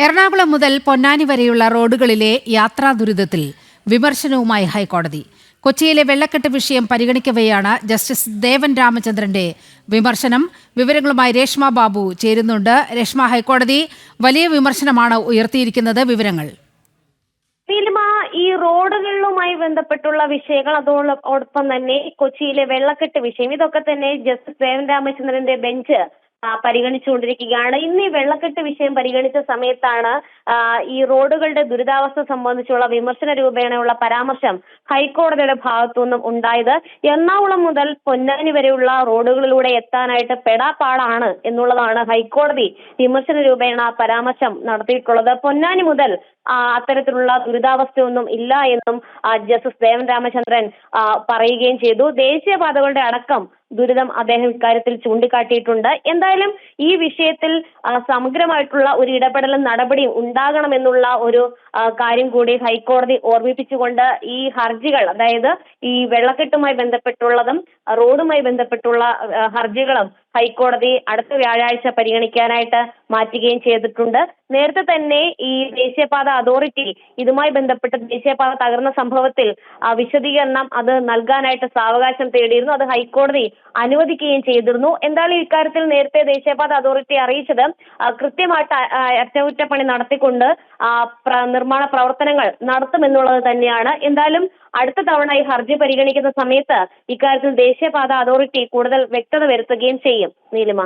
എറണാകുളം മുതൽ പൊന്നാനി വരെയുള്ള റോഡുകളിലെ യാത്രാ ദുരിതത്തിൽ വിമർശനവുമായി ഹൈക്കോടതി. കൊച്ചിയിലെ വെള്ളക്കെട്ട് വിഷയം പരിഗണിക്കവെയാണ് ജസ്റ്റിസ് ദേവൻ രാമചന്ദ്രന്റെ വിമർശനം. വിവരങ്ങളുമായി രേഷ്മ ബാബു ചേരുന്നുണ്ട്. രേഷ്മ, ഹൈക്കോടതി വലിയ വിമർശനമാണ് ഉയർത്തിയിരിക്കുന്നത്. വിവരങ്ങൾ. ഈ റോഡുകളുമായി ബന്ധപ്പെട്ടുള്ള വിഷയങ്ങൾ, അതോടൊപ്പം തന്നെ കൊച്ചിയിലെ വെള്ളക്കെട്ട് വിഷയം, ഇതൊക്കെ തന്നെ ജസ്റ്റിസ് ദേവൻ രാമചന്ദ്രന്റെ ബെഞ്ച് പരിഗണിച്ചുകൊണ്ടിരിക്കുകയാണ്. ഇന്ന് ഈ വെള്ളക്കെട്ട് വിഷയം പരിഗണിച്ച സമയത്താണ് ഈ റോഡുകളുടെ ദുരിതാവസ്ഥ സംബന്ധിച്ചുള്ള വിമർശന രൂപേണയുള്ള പരാമർശം ഹൈക്കോടതിയുടെ ഭാഗത്തുനിന്നും ഉണ്ടായത്. എറണാകുളം മുതൽ പൊന്നാനി വരെയുള്ള റോഡുകളിലൂടെ എത്താനായിട്ട് പെടാപ്പാടാണ് എന്നുള്ളതാണ് ഹൈക്കോടതി വിമർശന രൂപേണ പരാമർശം നടത്തിയിട്ടുള്ളത്. പൊന്നാനി മുതൽ അത്തരത്തിലുള്ള ദുരിതാവസ്ഥയൊന്നും ഇല്ല എന്നും ജസ്റ്റിസ് ദേവൻ രാമചന്ദ്രൻ പറയുകയും ചെയ്തു. ദേശീയപാതകളുടെ അടക്കം ദുരിതം അദ്ദേഹം ഇക്കാര്യത്തിൽ ചൂണ്ടിക്കാട്ടിയിട്ടുണ്ട്. എന്തായാലും ഈ വിഷയത്തിൽ സമഗ്രമായിട്ടുള്ള ഒരു ഇടപെടലും നടപടിയും ഉണ്ടാകണമെന്നുള്ള ഒരു കാര്യം കൂടി ഹൈക്കോടതി ഓർമ്മിപ്പിച്ചുകൊണ്ട് ഈ ഹർജികൾ, അതായത് ഈ വെള്ളക്കെട്ടുമായി ബന്ധപ്പെട്ടുള്ളതും റോഡുമായി ബന്ധപ്പെട്ടുള്ള ഹർജികളും ഹൈക്കോടതി അടുത്ത വ്യാഴാഴ്ച പരിഗണിക്കാനായിട്ട് മാറ്റുകയും ചെയ്തിട്ടുണ്ട്. നേരത്തെ തന്നെ ഈ ദേശീയപാത അതോറിറ്റി ഇതുമായി ബന്ധപ്പെട്ട് ദേശീയപാത തകർന്ന സംഭവത്തിൽ വിശദീകരണം അത് നൽകാനായിട്ട് സാവകാശം തേടിയിരുന്നു. അത് ഹൈക്കോടതി അനുവദിക്കുകയും ചെയ്തിരുന്നു. എന്തായാലും ഇക്കാര്യത്തിൽ നേരത്തെ ദേശീയപാത അതോറിറ്റി അറിയിച്ചത് കൃത്യമായിട്ട് അറ്റകുറ്റപ്പണി നടത്തിക്കൊണ്ട് നിർമ്മാണ പ്രവർത്തനങ്ങൾ നടത്തുമെന്നുള്ളത് തന്നെയാണ്. എന്തായാലും അടുത്ത തവണ ഈ ഹർജി പരിഗണിക്കുന്ന സമയത്ത് ഇക്കാര്യത്തിൽ ദേശീയപാത അതോറിറ്റി കൂടുതൽ വ്യക്തത വരുത്തുകയും ചെയ്യും. നീലിമ.